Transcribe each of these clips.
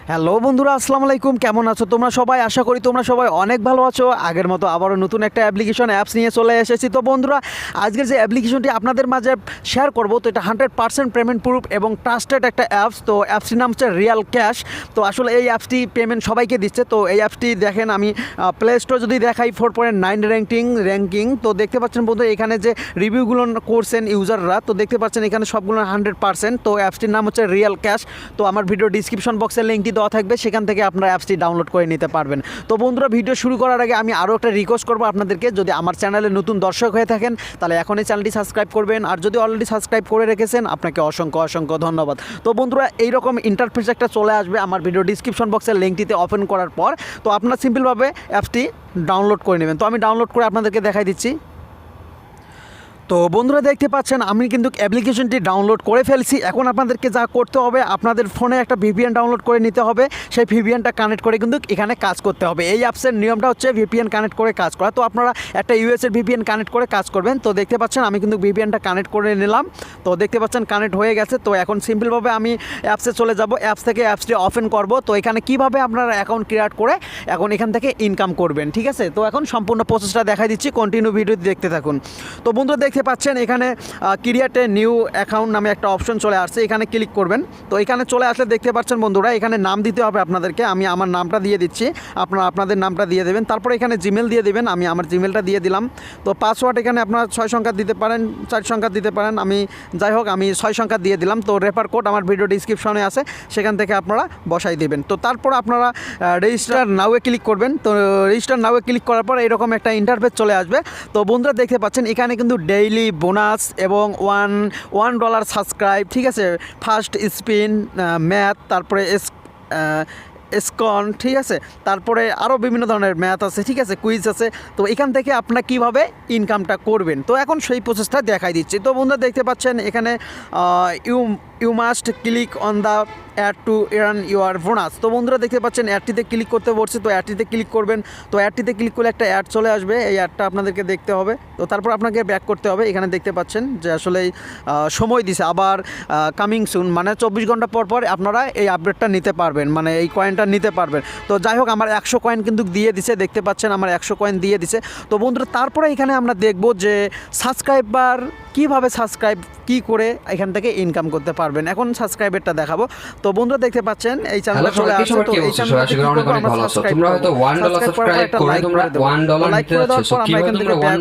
Hello বন্ধুরা, আসসালামু আলাইকুম। কেমন আছো তোমরা সবাই? আশা করি তোমরা সবাই অনেক ভালো আছো। আগের মতো আবারও নতুন একটা অ্যাপ্লিকেশন অ্যাপস নিয়ে চলে এসেছি। তো বন্ধুরা, আজকের যে অ্যাপ্লিকেশনটি আপনাদের মাঝে শেয়ার করব, তো এটা 100% পেমেন্ট প্রুফ এবং ট্রাস্টেড একটা অ্যাপস। তো অ্যাপসটির নাম হচ্ছে রিয়াল ক্যাশ। তো আসলে এই অ্যাপসটি পেমেন্ট সবাইকে দিচ্ছে। তো এই অ্যাপসটি দেখেন, আমি প্লে স্টোর যদি দেখাই 4.9 র্যাঙ্কিং। তো দেখতে পাচ্ছেন বন্ধুরা, এখানে যে রিভিউগুলো করছেন ইউজাররা, তো দেখতে পাচ্ছেন এখানে সবগুলো 100%। তো অ্যাপসটির নাম হচ্ছে রিয়াল ক্যাশ। তো আমার ভিডিও ডিসক্রিপশন বক্সের লিঙ্কটি দেওয়া থাকবে, সেখান থেকে আপনারা অ্যাপসটি ডাউনলোড করে নিতে পারবেন। তো বন্ধুরা, ভিডিও শুরু করার আগে আমি আরও একটা রিকোয়েস্ট করবো আপনাদেরকে, যদি আমার চ্যানেলে নতুন দর্শক হয়ে থাকেন তাহলে এখনই চ্যানেলটি সাবস্ক্রাইব করবেন, আর যদি অলরেডি সাবস্ক্রাইব করে রেখেছেন আপনাকে অসংখ্য ধন্যবাদ। তো বন্ধুরা, এইরকম ইন্টারফেস একটা চলে আসবে আমার ভিডিও ডিসক্রিপশন বক্সের লিঙ্কটিতে ওপেন করার পর। তো আপনারা সিম্পলভাবে অ্যাপসটি ডাউনলোড করে নেবেন। তো আমি ডাউনলোড করে আপনাদেরকে দেখাই দিচ্ছি। তো বন্ধুরা, দেখতে পাচ্ছেন আমি কিন্তু অ্যাপ্লিকেশনটি ডাউনলোড করে ফেলছি। এখন আপনাদেরকে যা করতে হবে, আপনাদের ফোনে একটা ভিপিএন ডাউনলোড করে নিতে হবে। সেই ভিপিএনটা কানেক্ট করে কিন্তু এখানে কাজ করতে হবে। এই অ্যাপসের নিয়মটা হচ্ছে ভিপিএন কানেক্ট করে কাজ করা। তো আপনারা একটা ইউএসের ভিপিএন কানেক্ট করে কাজ করবেন। তো দেখতে পাচ্ছেন আমি কিন্তু ভিপিএনটা কানেক্ট করে নিলাম। তো দেখতে পাচ্ছেন কানেক্ট হয়ে গেছে। তো এখন সিম্পলভাবে আমি অ্যাপসে চলে যাব, অ্যাপস থেকে অ্যাপসটি ওপেন করব। তো এখানে কিভাবে আপনারা অ্যাকাউন্ট ক্রিয়েট করে এখন এখান থেকে ইনকাম করবেন, ঠিক আছে? তো এখন সম্পূর্ণ প্রসেসটা দেখাই দিচ্ছি, কন্টিনিউ ভিডিও দেখতে থাকুন। তো বন্ধুরা, দেখতে পাচ্ছেন এখানে ক্রিয়েট এ নিউ অ্যাকাউন্ট নামে একটা অপশন চলে আসছে, এখানে ক্লিক করবেন। তো এখানে চলে আসলে দেখতে পাচ্ছেন বন্ধুরা, এখানে নাম দিতে হবে আপনাদেরকে। আমি আমার নামটা দিয়ে দিচ্ছি, আপনারা আপনাদের নামটা দিয়ে দেবেন। তারপরে এখানে জিমেল দিয়ে দেবেন, আমি আমার জিমেলটা দিয়ে দিলাম। তো পাসওয়ার্ড এখানে আপনারা 6 সংখ্যা দিতে পারেন, 4 সংখ্যা দিতে পারেন। আমি যাই হোক, আমি 6 সংখ্যা দিয়ে দিলাম। তো রেফার কোড আমার ভিডিও ডিসক্রিপশনে আছে, সেখান থেকে আপনারা বসাই দেবেন। তো তারপর আপনারা রেজিস্টার নাওয়ে ক্লিক করবেন। তো রেজিস্টার নাওয়ে ক্লিক করার পর এরকম একটা ইন্টারফেস চলে আসবে। তো বন্ধুরা, দেখতে পাচ্ছেন এখানে কিন্তু ডেইলি বোনাস এবং $1 সাবস্ক্রাইব, ঠিক আছে, ফার্স্ট স্পিন, ম্যাথ, তারপরে স্কন, ঠিক আছে, তারপরে আরও বিভিন্ন ধরনের ম্যাথ আছে, ঠিক আছে, কুইজ আছে। তো এখান থেকে আপনারা কীভাবে ইনকামটা করবেন, তো এখন সেই প্রসেসটা দেখাই দিচ্ছি। তো বন্ধুরা, দেখতে পাচ্ছেন এখানে you must click on the ad to earn your bonus. তো বন্ধুরা, দেখতে পাচ্ছেন অ্যাডটিতে ক্লিক করতে বলছে। তো অ্যাডটিতে ক্লিক করবেন। তো অ্যাডটিতে ক্লিক করলে একটা অ্যাড চলে আসবে, এই অ্যাডটা আপনাদেরকে দেখতে হবে। তো তারপর আপনাকে ব্যাক করতে হবে। এখানে দেখতে পাচ্ছেন যে আসলে সময় দিছে আবার কামিং সুন, মানে 24 ঘন্টা পর পর আপনারা এই আপডেটটা নিতে পারবেন, মানে এই কয়েনটা নিতে পারবেন। তো যাই হোক, আমার 100 কয়েন কিন্তু দিয়ে দিছে, দেখতে পাচ্ছেন আমার 100 কয়েন দিয়ে দিছে। তো বন্ধুরা, তারপরে এখানে আমরা দেখব যে সাবস্ক্রাইবার কীভাবে সাবস্ক্রাইব কী করে এখান থেকে ইনকাম করতে পারবেন। এখন সাবস্ক্রাইবারটা দেখাবো। তো বন্ধুরা, দেখতে পাচ্ছেন এই চ্যানেলে চলে আসছে। তো এই চ্যানেলে তোমরা হয়তো $1 সাবস্ক্রাইব করে তোমরা $1 লাইক করে দাও, পর আমরা এখান থেকে ব্যাক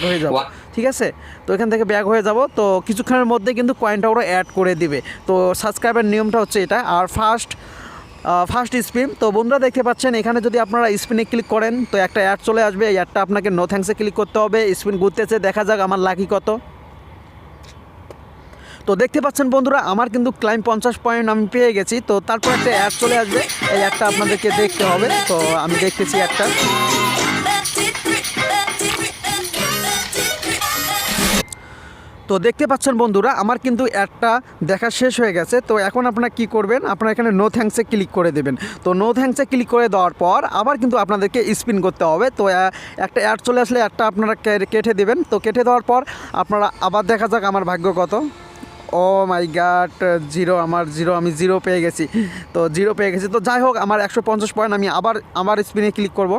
হয়ে যাব, ঠিক আছে? তো এখান থেকে ব্যাক হয়ে যাব। তো কিছুক্ষণের মধ্যে কিন্তু কয়েনটা ওরা অ্যাড করে দিবে। তো সাবস্ক্রাইবের নিয়মটা হচ্ছে এটা। আর ফার্স্ট স্পিন। তো বন্ধুরা, দেখতে পাচ্ছেন এখানে যদি আপনারা স্পিনে ক্লিক করেন তো একটা অ্যাড চলে আসবে। এই অ্যাডটা আপনাকে নো থ্যাঙ্কসে ক্লিক করতে হবে। স্পিন ঘুরতেছে, দেখা যাক আমার লাকি কত। তো দেখতে পাচ্ছেন বন্ধুরা, আমার কিন্তু ক্লাইম 50 পয়েন্ট আমি পেয়ে গেছি। তো তারপর একটা অ্যাড চলে আসবে, এই অ্যাডটা আপনাদেরকে দেখতে হবে। তো আমি দেখতেছি একটা। তো দেখতে পাচ্ছেন বন্ধুরা, আমার কিন্তু অ্যাডটা দেখা শেষ হয়ে গেছে। তো এখন আপনারা কী করবেন, আপনারা এখানে নো থ্যাঙ্কসে ক্লিক করে দেবেন। তো নো থ্যাঙ্কসে ক্লিক করে দেওয়ার পর আবার কিন্তু আপনাদেরকে স্পিন করতে হবে। তো একটা অ্যাড চলে আসলে অ্যাডটা আপনারা কেটে দেবেন। তো কেটে দেওয়ার পর আপনারা আবার দেখা যাক আমার ভাগ্য কত। ও মাই গড, আমি জিরো পেয়ে গেছি। তো জিরো পেয়ে গেছি। তো যাই হোক, আমার 150 পয়েন্ট, আমি আবার স্পিনে ক্লিক করব।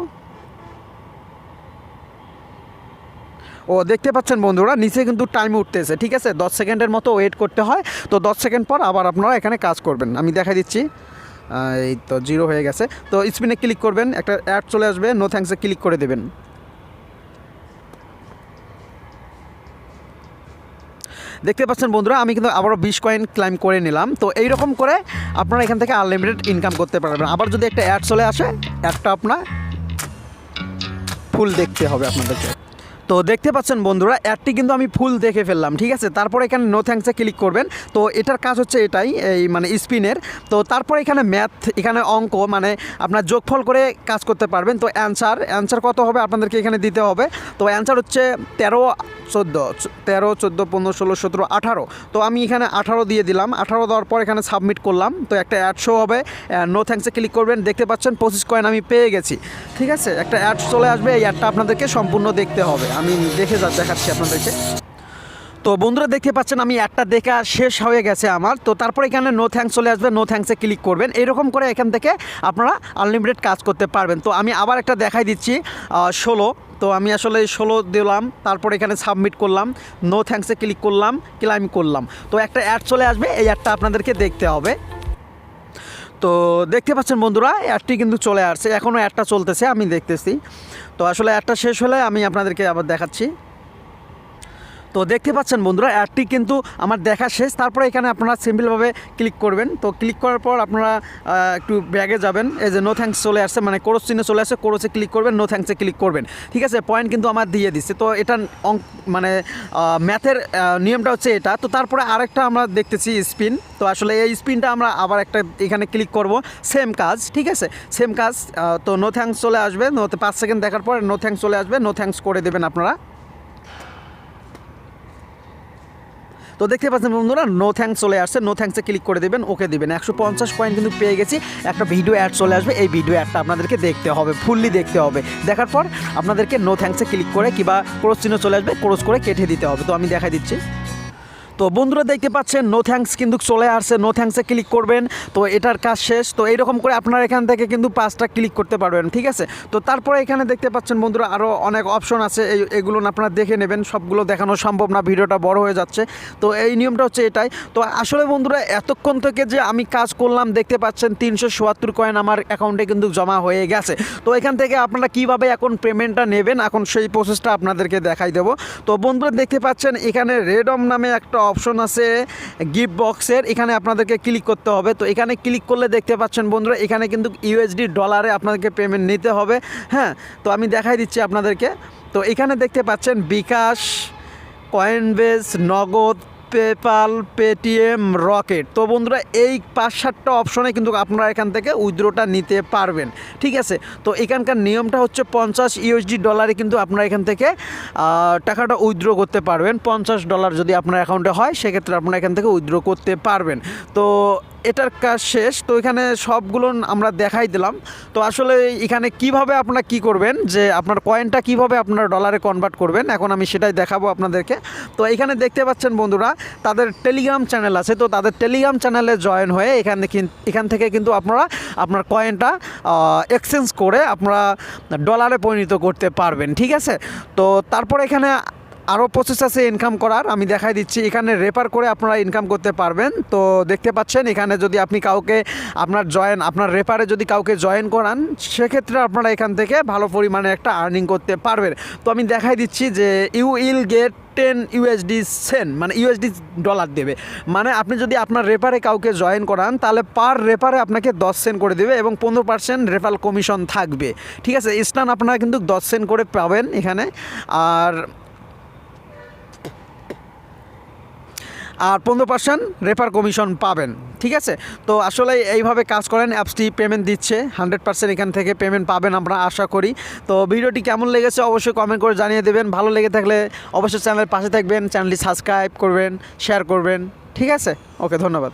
ও দেখতে পাচ্ছেন বন্ধুরা, নিচে কিন্তু টাইম উঠতেছে, ঠিক আছে? 10 সেকেন্ডের মতো ওয়েট করতে হয়। তো 10 সেকেন্ড পর আবার আপনারা এখানে কাজ করবেন, আমি দেখাই দিচ্ছি। এই তো জিরো হয়ে গেছে। তো স্পিনে ক্লিক করবেন, একটা অ্যাড চলে আসবে, নো থ্যাঙ্কসে ক্লিক করে দেবেন। দেখতে পাচ্ছেন বন্ধুরা, আমি কিন্তু আবারও 20 কয়েন ক্লাইম করে নিলাম। তো এইরকম করে আপনারা এখান থেকে আনলিমিটেড ইনকাম করতে পারবেন। আবার যদি একটা অ্যাড চলে আসে, অ্যাডটা আপনার ফুল দেখতে হবে আপনাদেরকে। তো দেখতে পাচ্ছেন বন্ধুরা, অ্যাডটি কিন্তু আমি ফুল দেখে ফেললাম, ঠিক আছে? তারপর এখানে নো থ্যাঙ্কসে ক্লিক করবেন। তো এটার কাজ হচ্ছে এটাই, এই মানে স্পিনের। তো তারপর এখানে ম্যাথ, এখানে অঙ্ক, মানে আপনার যোগফল করে কাজ করতে পারবেন। তো অ্যান্সার কত হবে আপনাদেরকে এখানে দিতে হবে। তো অ্যান্সার হচ্ছে 13, 14, 15, 16, 17, 18। তো আমি এখানে 18 দিয়ে দিলাম। 18 দেওয়ার পর এখানে সাবমিট করলাম। তো একটা অ্যাড শো হবে, নো থ্যাঙ্কসে ক্লিক করবেন। দেখতে পাচ্ছেন 25 কয়েন আমি পেয়ে গেছি, ঠিক আছে? একটা অ্যাড চলে আসবে, এই অ্যাডটা আপনাদেরকে সম্পূর্ণ দেখতে হবে। আমি দেখাচ্ছি আপনাদেরকে। তো বন্ধুরা দেখতে পাচ্ছেন আমি একটা দেখা শেষ হয়ে গেছে আমার। তো তারপর এখানে নো থ্যাঙ্কস চলে আসবে, নো থ্যাঙ্কসে ক্লিক করবেন। এরকম করে এখান থেকে আপনারা আনলিমিটেড কাজ করতে পারবেন। তো আমি আবার একটা দেখাই দিচ্ছি 16। তো আমি আসলে 16 দিলাম, তারপর এখানে সাবমিট করলাম, নো থ্যাঙ্কসে ক্লিক করলাম, ক্লাইম করলাম। তো একটা অ্যাড চলে আসবে, এই অ্যাডটা আপনাদেরকে দেখতে হবে। তো দেখতে পাচ্ছেন বন্ধুরা অ্যাডটি কিন্তু চলে আসছে, এখনও অ্যাডটা চলতেছে, আমি দেখতেছি। তো আসলে অ্যাডটা শেষ হলে আমি আপনাদেরকে আবার দেখাচ্ছি। তো দেখতে পাচ্ছেন বন্ধুরা অ্যাডটি কিন্তু আমার দেখা শেষ। তারপরে এখানে আপনারা সিম্পলভাবে ক্লিক করবেন। তো ক্লিক করার পর আপনারা একটু ব্যাগে যাবেন, এই যে নো থ্যাঙ্কস চলে আসছে, মানে কোরস চিহ্ন চলে আসছে, কোরসে ক্লিক করবেন, নো থ্যাঙ্কসে ক্লিক করবেন। ঠিক আছে, পয়েন্ট কিন্তু আমার দিয়ে দিচ্ছে। তো এটা মানে ম্যাথের নিয়মটা হচ্ছে এটা। তো তারপরে আরেকটা আমরা দেখতেছি স্পিন। তো আসলে এই স্পিনটা আমরা আবার একটা এখানে ক্লিক করব, সেম কাজ। ঠিক আছে, সেম কাজ। তো নো থ্যাঙ্কস চলে আসবে, 5 সেকেন্ড দেখার পর নো থ্যাঙ্কস চলে আসবে, নো থ্যাঙ্কস করে দেবেন আপনারা। তো দেখতে পাচ্ছেন বন্ধুরা নো থ্যাঙ্কস চলে আসছে, নো থ্যাঙ্কসে ক্লিক করে দেবেন, ওকে দেবেন। 150 পয়েন্ট কিন্তু পেয়ে গেছি। একটা ভিডিও অ্যাড চলে আসবে, এই ভিডিও অ্যাডটা আপনাদেরকে দেখতে হবে, ফুললি দেখতে হবে। দেখার পর আপনাদেরকে নো থ্যাঙ্কসে ক্লিক করে কিংবা ক্রস চিহ্ন চলে আসবে, ক্রস করে কেটে দিতে হবে। তো আমি দেখাই দিচ্ছি। তো বন্ধুরা দেখতে পাচ্ছেন নো থ্যাঙ্কস কিন্তু চলে আসছে, নো থ্যাঙ্কসে ক্লিক করবেন। তো এটার কাজ শেষ। তো এইরকম করে আপনারা এখান থেকে কিন্তু 5টা ক্লিক করতে পারবেন। ঠিক আছে, তো তারপরে এখানে দেখতে পাচ্ছেন বন্ধুরা আরও অনেক অপশন আছে, এগুলো আপনারা দেখে নেবেন। সবগুলো দেখানো সম্ভব না, ভিডিওটা বড় হয়ে যাচ্ছে। তো এই নিয়মটা হচ্ছে এটাই। তো আসলে বন্ধুরা এতক্ষণ থেকে যে আমি কাজ করলাম, দেখতে পাচ্ছেন 374 কয়েন আমার অ্যাকাউন্টে কিন্তু জমা হয়ে গেছে। তো এখান থেকে আপনারা কীভাবে এখন পেমেন্টটা নেবেন, এখন সেই প্রসেসটা আপনাদেরকে দেখাই দেবো। তো বন্ধুরা দেখতে পাচ্ছেন এখানে রেডম নামে একটা অপশন আছে গিফট বক্সের, এখানে আপনাদেরকে ক্লিক করতে হবে। তো এখানে ক্লিক করলে দেখতে পাচ্ছেন বন্ধুরা এখানে কিন্তু ইউএসডি ডলারে আপনাদেরকে পেমেন্ট নিতে হবে। হ্যাঁ, তো আমি দেখাই দিচ্ছি আপনাদেরকে। তো এখানে দেখতে পাচ্ছেন বিকাশ, কয়েনবেস, নগদ, পেপাল, পেটিএম, রকেট। তো বন্ধুরা এই 5-7টা অপশনে কিন্তু আপনারা এখান থেকে উইথড্রটা নিতে পারবেন। ঠিক আছে, তো এখানকার নিয়মটা হচ্ছে 50 ইউএসডি ডলারে কিন্তু আপনারা এখান থেকে টাকাটা উইথড্র করতে পারবেন। $50 যদি আপনার অ্যাকাউন্টে হয়, সেক্ষেত্রে আপনারা এখান থেকে উইথড্র করতে পারবেন। তো এটার কাজ শেষ। তো এখানে সবগুলো আমরা দেখাই দিলাম। তো আসলে এখানে কিভাবে আপনারা কি করবেন, যে আপনার কয়েনটা কিভাবে আপনারা ডলারে কনভার্ট করবেন, এখন আমি সেটাই দেখাবো আপনাদেরকে। তো এখানে দেখতে পাচ্ছেন বন্ধুরা তাদের টেলিগ্রাম চ্যানেল আছে। তো তাদের টেলিগ্রাম চ্যানেলে জয়েন হয়ে এখান থেকে কিন্তু আপনারা আপনার কয়েনটা এক্সচেঞ্জ করে আপনারা ডলারে পরিণত করতে পারবেন। ঠিক আছে, তো তারপর এখানে আরও প্রসেস আছে ইনকাম করার, আমি দেখাই দিচ্ছি। এখানে রেফার করে আপনারা ইনকাম করতে পারবেন। তো দেখতে পাচ্ছেন এখানে যদি আপনি কাউকে আপনার রেফারে যদি কাউকে জয়েন করান, সেক্ষেত্রে আপনারা এখান থেকে ভালো পরিমাণে একটা আর্নিং করতে পারবেন। তো আমি দেখাই দিচ্ছি যে you will get 10 USD cent, মানে ইউএসডি ডলার দেবে। মানে আপনি যদি আপনার রেফারে কাউকে জয়েন করান, তাহলে পার রেফারে আপনাকে 10 সেন্ট করে দেবে এবং 15% রেফারেল কমিশন থাকবে। ঠিক আছে, ইনস্ট্যান্ট আপনারা কিন্তু 10 সেন্ট করে পাবেন এখানে। আর 15% রেফার কমিশন পাবেন। ঠিক আছে, তো আসলে এইভাবে কাজ করেন। অ্যাপসটি পেমেন্ট দিচ্ছে 100%, এখান থেকে পেমেন্ট পাবেন আমরা আশা করি। তো ভিডিওটি কেমন লেগেছে অবশ্যই কমেন্ট করে জানিয়ে দেবেন। ভালো লেগে থাকলে অবশ্যই চ্যানেলের পাশে থাকবেন, চ্যানেলটি সাবস্ক্রাইব করবেন, শেয়ার করবেন। ঠিক আছে, ওকে, ধন্যবাদ।